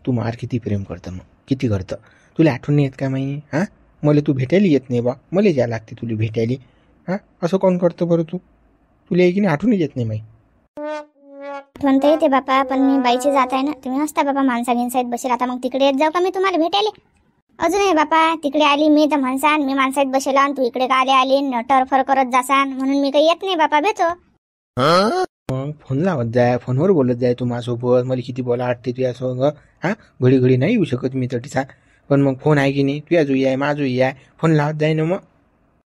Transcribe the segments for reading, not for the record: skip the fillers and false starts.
तू मार किती प्रेम करतं मग, किती करतं. तुला आठवण नाही येत का माही? हां, मला तू भेटायला येत नाही बा, मला जायला लागते तुला भेटायला. हां, असं कोण करतं बरं तू? तुला की नाही आठवणच येत नाही माही. आठवण तर येते बापा, पण मी बाईची जात आहे ना. तुम्ही असता बापा माणसा गिनसाईत बसेल. आता मग तिकडे येत जाऊ का मी तुम्हाला भेटायला? अजून आहे बापा, तिकडे आली मी तर म्हणसान मी माणसात बसेला आणि तू इकडे काले आली टरफर करत जासान, म्हणून मी काही येत नाही बापा. भेटो मग फोन लावत जाय, फोनवर बोलत जाय तू माझ्यासोबत. मला किती बोला वाटते तुझ्या सोबत. हां, घडी घडी नाही येऊ शकत मी तटीचा, पण मग फोन आहे की नाही, तुझ्या जुई आहे माझी आहे, फोन लावत जाय ना. मग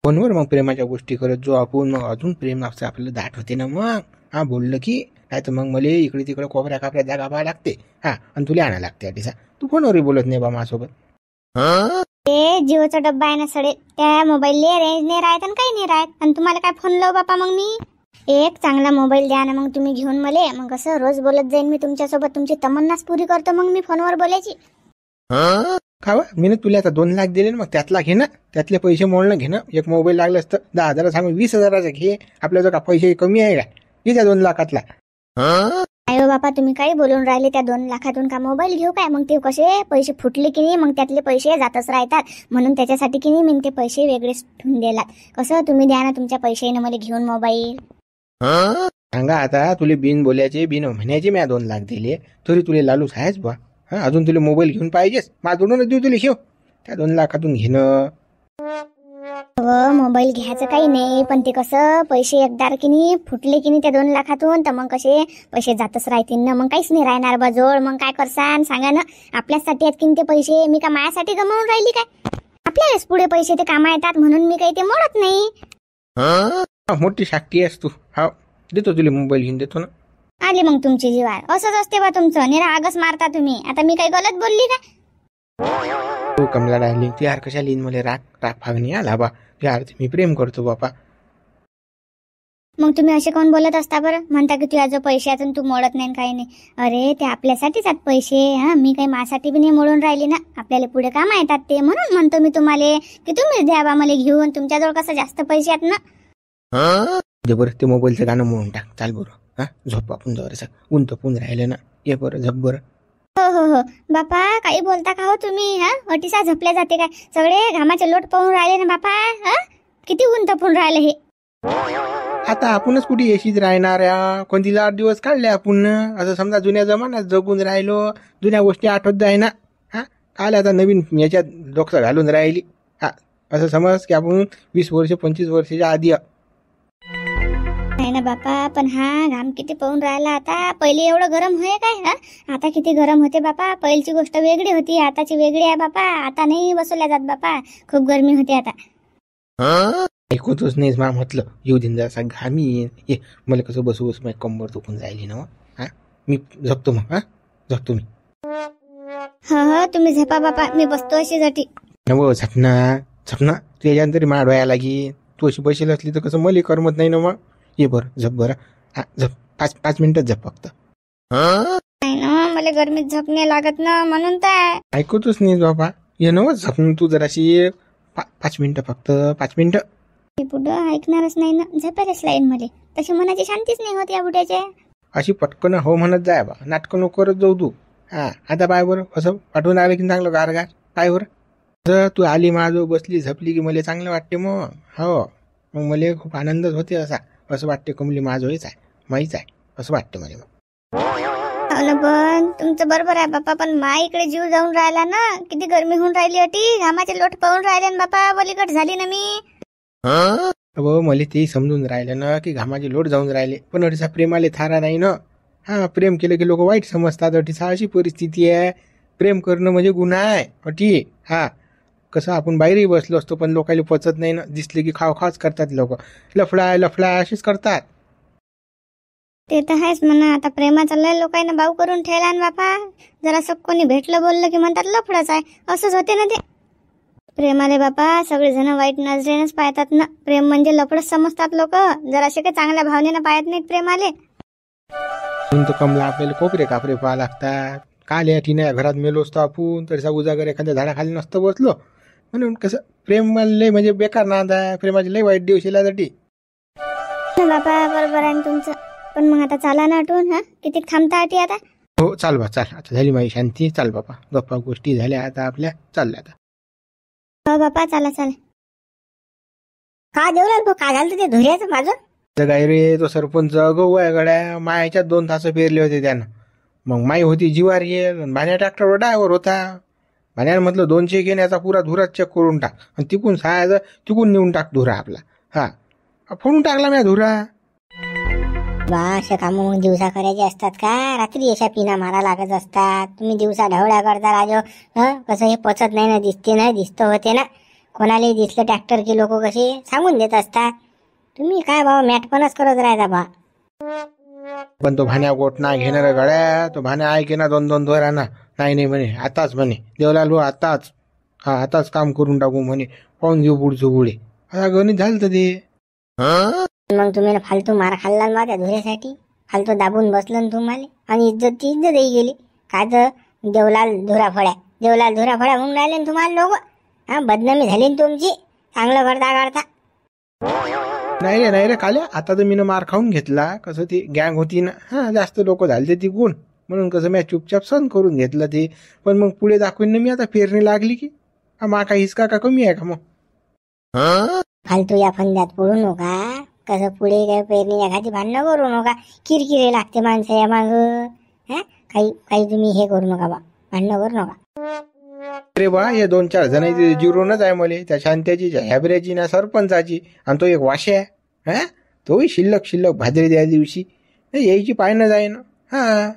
फोनवर मग प्रेमाच्या गोष्टी करत जो आपण, मग अजून प्रेम आपल्याला दाट होते ना. मग हां बोललं की नाही तर मग मला इकडे तिकडे कोपऱ्या कापऱ्या जागा पाहा लागते. हां, आणि तुला आणा लागते अटीसा. तू फोनवरही बोलत नाही बा माझ्यासोबत. ते जिओचा डब्बा आहे ना सडे, त्या मोबाईलला रेंज नाही राहत आणि काही नाही राहत. आणि तुम्हाला काय फोन लावू बापा मग मी? एक चांगला मोबाईल द्या ना मग तुम्ही घेऊन मले. मग कसं रोज बोलत जाईन मी तुमच्यासोबत, तुमची तमन्नाच पुरी करतो मग मी फोनवर बोलायची. खावा मी ना तुला आता 2 लाख दिले ना, मग त्यातला घे ना, त्यातले पैसे मोडणं घे ना. एक मोबाईल लागला असतं 10,000 सांगून 20,000चा घे. आपल्या जर का पैसे कमी आहे का, घे त्या 2 लाखातला. अयो बापा, तुम्ही काही बोलून राहिले? त्या 2 लाखातून का मोबाईल घेऊ काय? मग ते कसे पैसे फुटले की नाही, मग त्यातले पैसे जातच राहतात. म्हणून त्याच्यासाठी की नाही मी ते पैसे वेगळेच ठेवून दिलात. कसं तुम्ही द्या ना तुमच्या पैशाने मला घेऊन मोबाईल. सांगा आता, तुले बिन बोलायचे बिन म्हणायचे मी 2 लाख दिले, तरी तुला लालूच आहेच बा. हा, अजून तुला मोबाईल घेऊन पाहिजेस? माझ्याकडूनच देऊ तुला घेऊ. त्या 2 लाखातून घेणं. मोबाईल घ्यायचं काही नाही, पण ते कसं पैसे एकदार की नाही फुटले की नाही त्या 2 लाखातून, तर मग कसे पैसे जातच राहतील ना. मग काहीच नाही राहणार बाजोड. मग काय करसान सांगा ना? आपल्यासाठी आहेत की नाही ते पैसे? मी का माझ्यासाठी गमावून राहिली काय? आपल्यालाच पुढे पैसे ते कामा येतात, म्हणून मी काही ते मोडत नाही. मोठी शाक्ती आहेस तू. हा, देतो तुला मोबाईल घेऊन देतो ना. आली मग तुमची जीवार. असंच असते बा तुमचं, निरा आगस मारता तुम्ही. आता मी काही गलत बोलली का? तू कमला डायलिंग ती यार कशा लिहिन मला राग फागणी आला बा. यार मी प्रेम करतो बापा. मग तुम्ही असे कोण बोलत असता बरं? म्हणता की तुझ्या जो पैशातून तू मोडत नाही काही नाही. अरे ते आपल्यासाठीच आहेत पैसे. हा, मी काही माझ्यासाठी बी नाही मोडून राहिली ना. आपल्याला पुढे काम येतात ते, म्हणून म्हणतो मी तुम्हाला की तुम्हीच द्या बा मला घेऊन. तुमच्याजवळ कसं जास्त पैसे आहेत ना. दे बरं ते मोबाईलचं गाणं म्हणून टाक. चाल बरं. हा, झोप आपण जवळ ऊन तपून राहिलं ना. ये बरं झप बरं. हो बापा, काही बोलता का हो तुम्ही? हा, अटीसा झपल्या जाते काय? सगळे घामाचे लोट पाहून राहिले ना बापा. हा, किती ऊन तपून राहिले हे. आता आपणच कुठे येशीच राहणाऱ्या, कोणती 8 दिवस काढले आपण. असं समजा जुन्या जमान्यात जगून राहिलो, जुन्या गोष्टी आठवत जाय ना. हा, काल आता नवीन याच्यात डोकं घालून राहिली. हा, असं समज की आपण 20 वर्ष 25 वर्षाच्या आधी. नाही ना बापा, पण हा घाम किती पाहून राहिला आता. पहिले एवढं गरम होय काय? हा, आता किती गरम होते बापा. पहिलीची गोष्ट वेगळी होती, आताची वेगळी आहे बापा. आता नाही बसवल्या जात बापा, खूप गरमी होते आता. ऐकतच नाहीस मा म्हटलं येऊ दिन जरासा घामी ये. मला कसं बसू बसू माझी कंबर दुखून राहिली ना. हा, मी झोपतो मग. हा, झोपतो मी. हो तुम्ही झपा बापा, मी बसतो अशी जटी. हो, झपना तू याच्यानंतर तरी माड व्हायला लागी. तू अशी बसेल असली तर कसं मला करमत नाही ना. मग ये बरं, झप बरं. हा, झप 5 मिनिटच झप फक्त. नाही ना, मला गरमीत झपणे लागत ना, म्हणून तर ऐकतच नाही बाबा. ये ना झपन तू जराशी. 5 मिनिटं फक्त, 5 मिनिटं. पुढं ऐकणारच नाही ना. झपायलाच लाईन मध्ये. तशी मनाची शांतीच नाही होत या बुड्याच्या. अशी पटकन हो म्हणत जाय बा. नाटकं नको करत जाऊ तू. हा, आता पाय बरं असं पाठवून आलं की चांगलं गार काय बरं. असं तू आली माझं बसली झपली की मला चांगलं वाटते. मग हो, मग मला खूप आनंदच होते. असं वाटते कमली माझं होईच आहे, माहीच आहे, असं वाटतं मला. पण तुमचं बरोबर आहे बापा, पण मा इकडे जीव जाऊन राहिला ना. किती गरमी होऊन राहिली होती, घामाचे लोट पाहून राहिले ना बापा. बलिकट झाली ना मी. मला ते समजून राहिलं ना की घामाचे लोट जाऊन राहिले, पण अडीचा प्रेमाले थारा नाही ना. हा, प्रेम केलं की लोक वाईट समजतात. अटीसा अशी परिस्थिती आहे. प्रेम करणं म्हणजे गुन्हा आहे अटी. हा, कसं आपण बाहेरही बसलो असतो, पण लोकांना पचत नाही ना. दिसले की खावखाच करतात लोक. लफडा अशीच करतात. ते तर आहेच म्हणा. आता प्रेमाचा लय लोकांना बाऊ करून ठेवला ना बापा. जरा सब कोणी भेटलं बोललं की म्हणतात लफडच आहे. असंच होते ना ते प्रेमाले बापा. सगळेजण वाईट नजरेनंच पाहतात ना. प्रेम म्हणजे लफडच समजतात लोक. जराशे काही चांगल्या भावनेनं पाहत नाहीत प्रेमाले. तर कमला आपल्याला कोपरे कापरे पाहा लागतात. काल या ठिण्या घरात मेलो असतो आपण, तरीसा उजागर एखाद्या झाडाखाली नसतं बसलो. म्हणून कसं प्रेम लय म्हणजे बेकार नाद आहे. प्रेमाचे लय वाईट दिवस येण्यासाठी. बापा बरोबर आहे तुमचं, पण मग आता चाला ना आठवून. हा, किती थांबता आठी आता. हो चाल बा चाल, आता झाली माझी शांती. चाल बापा, गप्पा गोष्टी झाल्या आता आपल्या, चालल्या आता. हो बापा, चला चला. का देवलाल भाऊ, काय झालं ते धुऱ्याचं माझं? तर काय रे, तो सरपंच गहू आहे गड्या, मायाच्यात 2 तास पेरले होते त्यानं. मग माई होती जीवार येल, भाण्या ट्रॅक्टरवर ड्रायव्हर होता. भाण्यानं म्हटलं 200 घेण्याचा पुरा धुरा चेक करून टाक, आणि तिकून सहायचं तिकून नेऊन टाक धुरा आपला. हा, फोडून टाकला मी धुरा. बा, अशा कामं मग दिवसा करायचे असतात का? रात्री अशा पिना मारा लागत असतात. तुम्ही दिवसा ढवळ्या करता राजो. कसं हे पचत नाही ना, दिसते ना, दिसतं होते ना. कोणालाही दिसलं ट्रॅक्टर की लोक कसे सांगून देत असतात. तुम्ही काय बाबा मॅटपणच करत राहता बा. पण तो भाण्या गोट नाही घेणार गड्या, तो भाण्या ऐके ना 2-2 धोराना. नाही म्हणे, आताच म्हणे देवलाल भाऊ, आताच. हा, आताच काम करून टाकू म्हणे, पाहून घेऊ पुढचं पुढे. आता गणित झालं तर ते. मग तुम्ही फालतू मार खाल्ला ना त्या धुऱ्यासाठी, फालतू दाबून बसलं ना तुम्हाला, आणि इज्जत इज्जतही गेली. काय तर देवलाल धुरा फळ्या, देवलाल धुरा फळ्या म्हणून राहिले ना तुम्हाला लोक. हा, बदनामी झाली ना तुमची, चांगलं करता करता. नाही रे काल्या, आता तर मीनं मार खाऊन घेतला. कसं ती गँग होती ना, हा, जास्त लोक झाले ती गुण, म्हणून कसं मी चुपचाप सहन करून घेतलं ते. पण मग पुढे दाखवून ना मी आता पेरणी लागली की मा काही हिसका का कमी आहे का मग? फालतू या फंद्यात पडू नका. कसं पुढे काय पेरणी एखादी भांडणं करू नका. किरकिरे लागते माणसं या माग. काही काही तुम्ही हे करू नका बा, भांडणं करू नका. अरे बा, हे 2-4 जणांची जिरोनच आहे मला, त्या शांत्याची, हॅबऱ्याची ना, सरपंचाची, आणि तो एक वाशे आहे. हा, तोही शिल्लक भाद्रे त्या दिवशी यायची पायनं जाय ना. हा,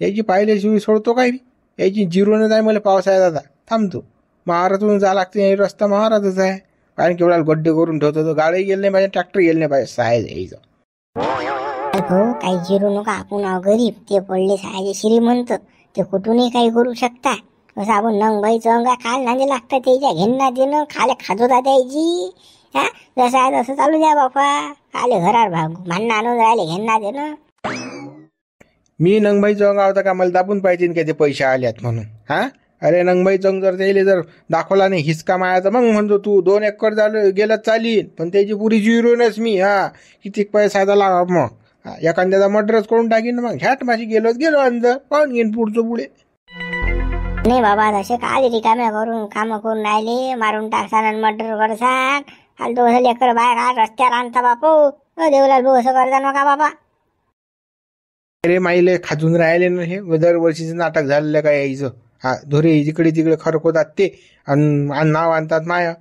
यायची पाहिल्याशिवाय सोडतो काय मी? यायची जिरोनच आहे मला. पावसाळ्यात आता थांबतो, महारातून जा लागते, रस्ता महारातच आहे. कारण केवढा गड्डे करून ठेवतो, गाडी गेले नाही पाहिजे, ट्रॅक्टर गेले नाही पाहिजे, साहेब यायचं. हो, काही जिरू नका. आपण गरीब, ते पडले सायचे श्रीमंत, ते कुठूनही काही करू शकता. कसं आपण नंगबाईचं अंगा खाल नांदे लागतं त्याच्या, घेणं देणं खाले खाजोता द्यायची. हा, जसं आहे तसं चालू द्या बापा. खाले घरावर भांडणं आणून राहिले, घेणं देणं. मी नंगबाई चौंग होता का मला दाबून पाहिजे का ते पैसे आल्यात म्हणून? हा, अरे नंगबाई चौंग जर त्याला जर दाखवला नाही हिसका मायाचा, मग म्हणतो तू 2 एकर झालं गेलं चालीन, पण त्याची पुरी जिरोनच मी. हा, किती पैसा झाला मग? एखाद्याचा मर्डरच करून टाकीन मग. घ्याट माझी गेलो अंदर, पाहून घेईन पुढचं पुढे. नाही बाबा, तसे काल रिकाम्या करून काम करून राहिले, मारून टाकसान मर्डर करसान. फालतू असं लेकर बाहेर रस्त्यावर आणता बापू. देवलाल भाऊ, असं करता नका बाबा. अरे माईले खाजून राहिले ना, हे दरवर्षीचं नाटक झालेलं काय यायचं. हा, धोरे जिकडे तिकडे खरकवतात ते, आणि नाव आणतात माया.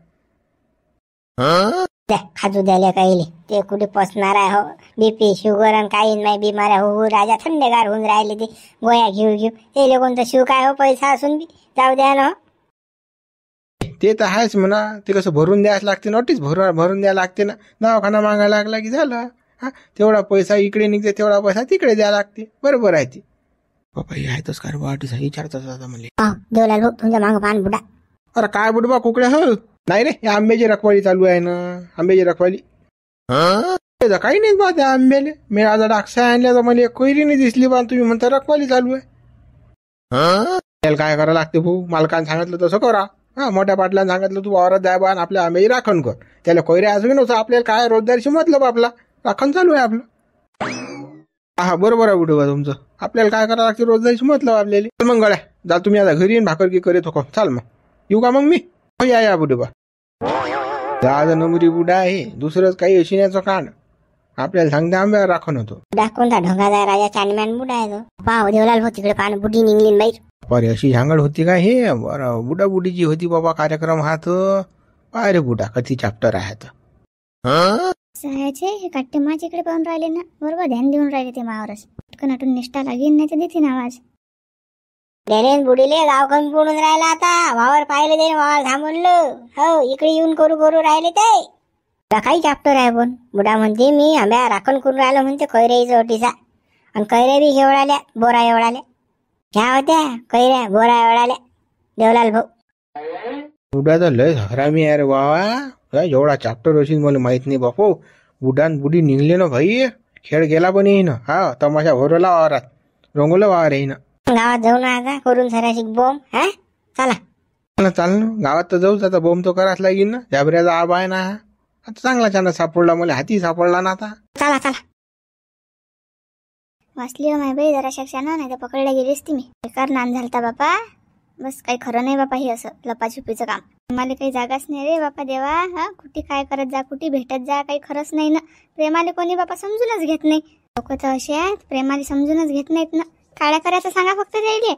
त्या खाजू द्यायला काही ते कुठे पसणार आहे. हो, बीपी शुगर आणि काही नाही बिमाऱ्या हो, राजा थंडेगार होऊन राहिले ते गोळ्या घेऊ. ते लोक तर शिव काय हो, पैसा असून बी जाऊ द्या ना. ते तर आहेच म्हणा. ते कसं भरून द्यायच लागते, नोटीस भरून द्यायला लागते ना. दवाखाना मागायला लागला की झालं. हा, तेवढा पैसा इकडे निघते, तेवढा पैसा तिकडे द्यायला लागते. बरोबर आहे ते. बाबा हे आहेतच का वाटच विचारतात आता मला. देवलाल भाऊ, तुमच्या मागं पान बुडा. अरे काय बुडबा कुकड्या हो? नाही रे, हे आंब्याची रखवाली चालू आहे ना, आंब्याची रखवाली. काही नाही बा त्या आंब्याले. मी आज डाकसा आणल्या तर मला कोयरी नाही दिसली बा. तुम्ही म्हणता रखवाली चालू आहे. त्याला काय करायला लागते भाऊ? मालकानं सांगितलं तसं करा. हा, मोठ्या पाटलानं सांगितलं तू वावरात जाय बा, आपल्या आंब्याची राखण कर. त्याला कोयऱ्या असून नव्हतं, आपल्याला काय रोजगारशी मतलब आपला राखण चालू आहे आपलं. हा, बरोबर आहे बुडबा तुमचं. आपल्याला काय करायला लागते, रोजगारशी मतलब आपल्याला. मग गड्या जा तुम्ही आता घरी येईन, भाकर की करीत हो. चाल मग येऊ का मग मी? या बुडबा. आज नमुरी बुडा आहे, दुसरंच काही अशिण्याचं कान. आपल्याला सांगते आंब्यावर राखण होतो. कोणता ढोंगाचा राजा चांदम्यान बुडा आहे तो. पाव देवलाल भाऊ, तिकडे पान बुडी निघली बाई. अरे अशी झांगड होती का हे? बरं, बुडा बुडीची होती बाबा कार्यक्रम हा तर. अरे बुडा किती चॅप्टर आहे तर. सायाचे काट्टे माझ्याकडे पाहून राहिले ना, बरोबर ध्यान देऊन राहिले ते मावरच. नटून निष्ठा लागेल नाही तर देते आवाज. डेरेन बुडीले गाव कमी पडून राहिला आता. वावर पाहिले ते वावर थांबवलं. हो, इकडे येऊन करू राहिले ते. काही चॅप्टर आहे पण. बुडा म्हणते मी आंब्या राखण करून राहिलो म्हणते कैऱ्याचा ओटीचा. आणि कैऱ्या बी एवढाल्या, बोरा एवढाल्या. ह्या होत्या कैऱ्या बोरा एवढाल्या. देवलाल भाऊ, बुडा तर लय हरामी आहे रे बाबा. एवढा चॅप्टर असेल मला माहित नाही बापू. बुडान बुडी निघले ना भाई, खेळ गेला पण येईन. हा, तमाशा भरवला वावरात, रंगवलं वावर येईन. गावात जाऊ ना आता, करून सराशी बोम. हा, चला चाल ना, गावात तर जाऊच आता. बोंब तो कराच लागेल ना. झाबऱ्याचा आबा आहे ना. आता चांगला छान सापडला मला, हाती सापडला ना आता. चला. वाचली हो माय बाई जरा शाक्षानं, नाही तर पकडल्या गेलीस ती मी. बेकार नान झालता बापा. बस काही खरं नाही बापा हे असं लपाछुपीचं काम. मला काही जागाच नाही रे बापा देवा. हा कुठे काय करत जा, कुठे भेटत जा, काही खरंच नाही ना. प्रेमाले कोणी बापा समजूनच घेत नाही. लोक तर असे आहेत प्रेमाले समजूनच घेत नाहीत ना. काळ्या करायचं सांगा फक्त द्यायले.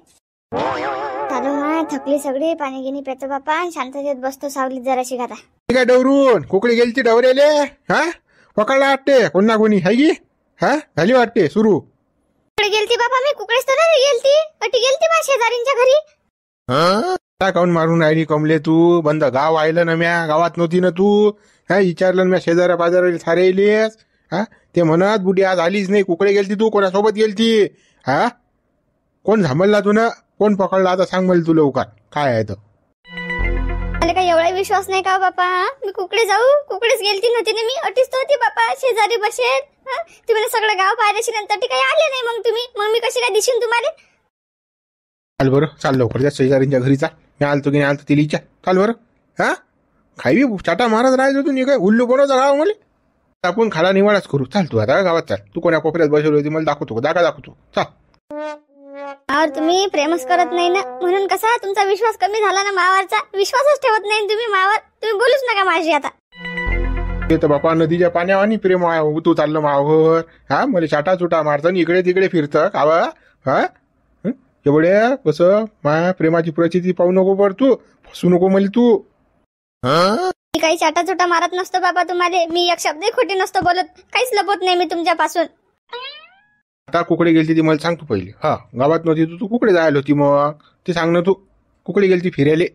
चालू माय थकली सगळी, पाणी गिनी पेतो बापा, शांततेत बसतो सावलीत जराशी घाता. काय डवरून कुकडी गेलती डवरेले? हा पकडला वाटते कोण ना कोणी हाय की? हा झाली वाटते सुरू. कुकडे गेलती बापा मी, कुकडेच तर नाही गेलती. अटी गेलती बा शेजारींच्या घरी. काय काऊन मारून राहिली कमले तू? बंद गाव आयलं ना म्या, गावात नव्हती ना तू? हा विचारलं ना म्या शेजाऱ्या पाजाऱ्याला सारे येलेस. हा ते म्हणत बुडी आज आलीच नाही. कुकडे गेलती तू? कोणासोबत गेलती? हा कोण झांबलला तू ना? कोण पकडला आता सांग मला तू लवकर काय आहे तर. मला काही एवढा विश्वास नाही का बापा? मी कुकडे जाऊ? कुकडेच गेलती नव्हती ना मी. अटीच तर होती बापा शेजारी बसेल. तुम्ही सगळं गाव पाहिल्याशी नंतर काही आले नाही मग तुम्ही. मग मी कशी काय दिशीन तुम्हाला? चाल बरं चाल लवकर त्या शेजारींच्या घरी चाल. मी आलतो की नाही आलतो तिला विचार. चाल बरं. हा खाई चाटा मारत राहायचो तू. काय उल्लू कोणाचा गाव मला? आपण खाला निवाडाच करू. चाल तू आता गावात चाल. तू कोण्या कोपऱ्यात बसवली होती मला दाखवतो. जागा दाखवतो चाल. और तुम्ही प्रेमच करत नाही ना, म्हणून कसा तुमचा विश्वास कमी झाला ना मावारचा. विश्वासच ठेवत नाही तुम्ही मावार. तुम्ही बोलूच नका माझी आता. ते तर बापा नदीच्या पाण्यावानी प्रेम तू चाललं मावर. हा मला चाटा चुटा मारतं इकडे तिकडे फिरतं कावा. हा एवढ्या कसं माया प्रेमाची परिस्थिती पाहू नको बर तू. फसू नको मला तू. मी काही चाटा चुटा मारत नसतो बाबा तुम्हाला. मी एक शब्दही खोटी नसतो बोलत. काहीच लपवत नाही मी तुमच्यापासून. आता कुकडे गेलती ती मला सांग तू पहिले. हा गावात नव्हती तू, तू कुकडे जायला होती मग ते सांग ना तू. कुकडे गेलती फिरायले?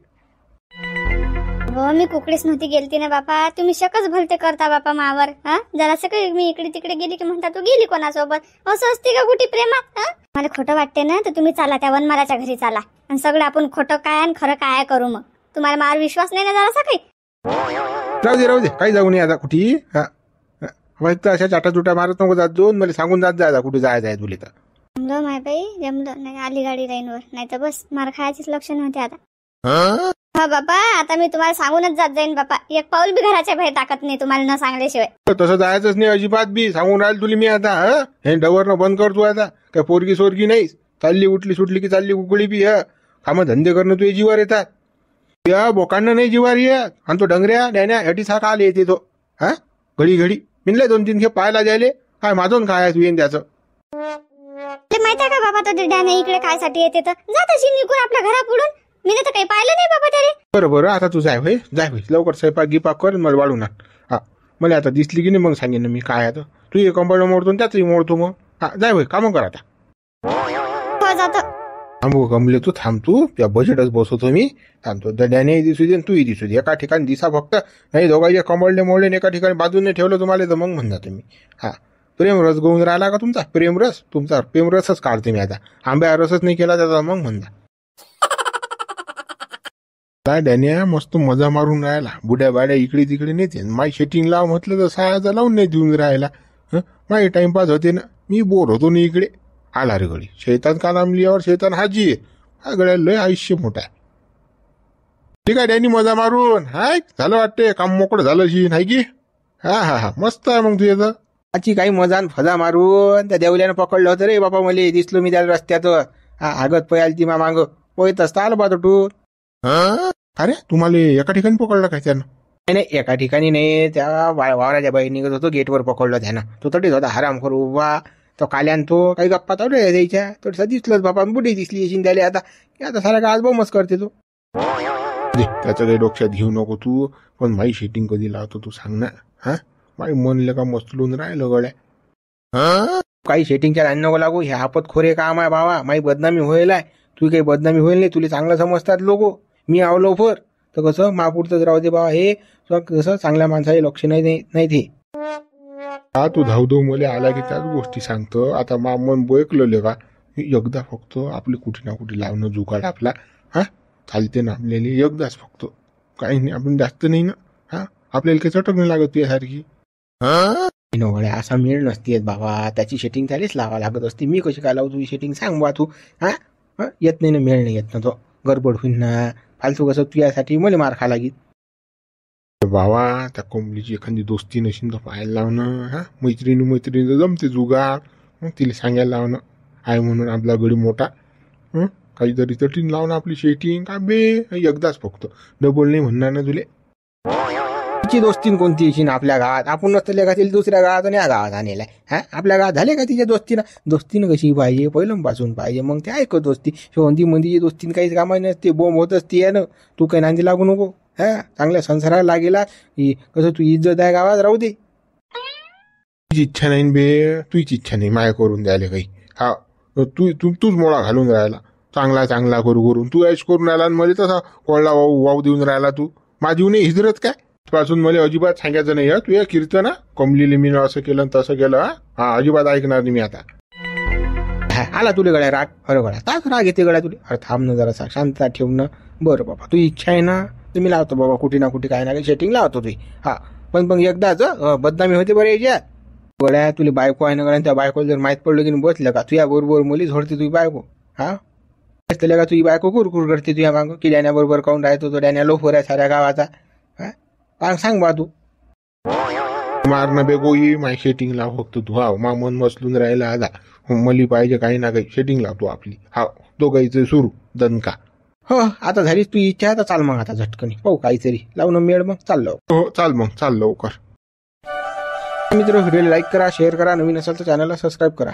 हो मी कुकडेच नव्हती गेलती ना बापा. तुम्ही शकच भलते करता बापा मावर. हा जरासं काही मी इकडे तिकडे गेली की म्हणता तू गेली कोणासोबत. असं असते का कुठे प्रेमात? मला खोटं वाटते ना तर तुम्ही चाला त्या वनमालाच्या घरी चाला. आणि सगळं आपण खोटं काय आणि खरं काय करू. मग तुम्हाला मार विश्वास नाही ना जरासा काही? राहू दे काही जाऊ नये आता कुठे. हा तर अशा चाटा चुटा मारत नको जात जाऊन. मला सांगून जात जा कुठे जायचं आहे तुला तर. जमलं माय बाई जमलं. नाही आली गाडी लाईनवर. नाही तर बस मार खायचीच लक्षण होते आता. हा बापा आता मी तुम्हाला सांगूनच जात जाईन बापा. एक पाऊल बी घराच्या बाहेर टाकत नाही तुम्हाला न सांगल्याशिवाय. तसं जायचंच नाही अजिबात बी. सांगून राहील तुला मी आता. हे डवरनं बंद करतो आता. काय पोरगी सोरगी नाही. चालली उठली सुटली की चालली कुकडी बी. कामं धंदे करणं तुझे जीवार येतात. या बोकांना नाही जीवार येत. आणि तो डंगऱ्या डॅन्या ह्याटी सारखा आले येते तो. हा घडी घडी मिनले 2-3 खेप पाहायला जायले. काय माझून काय आहे तू येईन त्याचं. माहिती आहे का बाबा तो डॅने इकडे कायसाठी येते तर जात अशी निघून आपल्या घरापुढून. मी तर काही पाहिलं नाही बाबा त्याने. बरं आता तू जाय भाई लवकर स्वयंपाक गिपाक कर मला वाढू ना. हा मला आता दिसली की नाही मग सांगेन ना मी काय आता. तू हे कंबळ मोडतो त्याचही मोडतो मग. हा जाय भाई कामं कर आता. हो जातो. थांबू कमले तू थांब. तू त्या बजेटच बसवतो मी. थांबतो दड्याने दिसू दे तूही दिसू दे. एका ठिकाणी दिसा फक्त. नाही दोघांचे कंबळले मोडले एका ठिकाणी बाजूने ठेवलं तुम्हाला तर मग म्हणता तुम्ही. हा प्रेमरस गवून राहिला का तुमचा? प्रेमरसच काढते मी आता. आंब्या रसच नाही केला त्याचा मग म्हणता. काय डॅन्या मस्त मजा मारून राहिला. बुड्या बाड्या इकडे तिकडे नेते. माई शेटिंग लाव म्हटलं तर 6,000 लावून नाही देऊन राहिला. माई टाइमपास होते ना. मी बोर होतो ना इकडे. आला रे गडी शैतान का नामलीवर शैतान हाजी आहे. हा गड्या लय आयुष्य मोठा आहे. ठीक आहे डॅनी मजा मारून. हाय झालं वाटते काम मोकळं झालं शी नाही की. हा मस्त आहे मग तुझ्या तर. आजची काही मजा फजा मारून त्या देवल्यानं पकडलं होतं रे बापा. मला दिसलो मी त्याला रस्त्यात. आगत पयाल ती मांग पोहत असता आलं पाहतो तू. अरे तुम्हाला एका ठिकाणी पकडलं काय त्यानं? नाही एका ठिकाणी नाही. त्या वावराच्या बाहेर निघत होतो गेटवर पकडलं त्यानं. तो तटीच होता हरामखोर उभा. तो काल्यान तो काही गप्पा चालू द्यायच्या. थोडसा दिसलंच बापा. बुढी दिसली अशी त्याला आता सारा का आज बोमच करते तो. त्याचं काही डोक्यात घेऊ नको तू. पण माई शेटिंग कधी लावतो तू सांग ना. हा माई म्हणलं का मस्तलून राहिलं गड्या. काही शेटिंगच्या लाईन नको लागू. हे आपत खोरे काम आहे बाबा. माई बदनामी होईल आहे. तू काही बदनामी होईल नाही. तुला चांगलं समजतात लोक. मी आवलो फर तर कसं महापुरतच राहू दे बाबा. हे कसं चांगल्या माणसाचे लक्ष नाही ते. हा तू धावधव मले आला की त्याच गोष्टी सांगतो. आता मन बोयकलं का एकदा फक्त आपले कुठे ना कुठे लावणं जुगाड आपला. हा चालते ना आपल्याला एकदाच फक्त. काही नाही आपण जास्त नाही ना. हा आपल्याला काही चटक नाही लागत तुझ्यासारखी. नवड्या असा मेळ नसते बाबा. त्याची शेटिंग त्यालाच लावा लागत असते. मी कशी काय लावू तुझी शेटिंग सांग बा तू. हा येत नाही ना मेळ नाही येत ना तो. गडबड होईन ना फालतू. कसं तुझ्यासाठी मला मार खा लागेल बाबा. त्या कोंबडीची एखादी दोस्ती नशीन तर पाहायला लावणं. हा मैत्रिणी जमते जुगाड. तिला सांगायला लावणं आहे म्हणून आपला गडी मोठा. काहीतरी तटीन लावणं आपली शेटिंग का बे एकदाच फक्त डबल नाही म्हणणार ना तुले. तिची दोस्तीन कोणती येशील आपल्या गावात? आपण नसतले का तिला दुसऱ्या गावात आणि या गावात आणलेला आहे. हा आपल्या गावात झाले का तिच्या दोस्तीनं कशी पाहिजे पहिल्यापासून पाहिजे, मग ते ऐकत दोस्ती. शेवंती मंदीची दोस्तीन काहीच कामाची नसते, बोंब होत असते आहे ना. तू काही नांदी लागू नको. हा चांगल्या संसाराला लागेला कसं तू इज्जत आहे गावात राहू दे. तुझी इच्छा नाही बे, तुझीच इच्छा नाही माया करून द्यायला काही. हा तूच मोळा घालून राहिला. चांगला करून तू ऐश करून राहिला आणि मला तसा कोळला वाव देऊन राहिला. तू माझी नाही हिजरत काय पासून मला अजिबात सांगायचं नाही. तू या कीर्तन कमलीले मी असं केलं तसं केलं. हा अजिबात ऐकणार नाही मी आता. आला तुला गड्या राग? अरे गड्या तास राग येते गड्या तुला. अरे थांब ना जरा शांतता ठेवणं. बरं बाबा तू इच्छा आहे ना तर मी लावतो बाबा कुठे ना कुठे काही ना काही सेटिंग लावतो तुझी. हा पण एकदाच बदनामी होते बरं याच्या गड्या. तुला बायको आहे ना गड्या, त्या बायकोला जर माहीत पडलं की बसलं का तुझ्या बरोबर मुली झोडते तुझी बायको. हा असलेल्या का तुझी बायको कुरकुर करते तुझ्या मागं की डॅन्याबरोबर काऊन राहतो तो डॅन्या लोफर आहे साऱ्या गावाचा. हा सांग बा तू. मारणं बे गोई माय सेटिंग लाव फक्त तू. हा मा मन मसलून राहिला आता. मली पाहिजे काही ना काही सेटिंग लावतो आपली. हा दोघांचं सुरू दणका. हो आता झालीच तू इच्छा. आता चाल मग आता झटकनी पाहू काहीतरी लावून मेळ मग चाललो. हो चाल मग चाल लवकर. मित्र व्हिडिओला लाईक करा, शेअर करा, नवीन असेल तर चॅनलला सबस्क्राईब करा.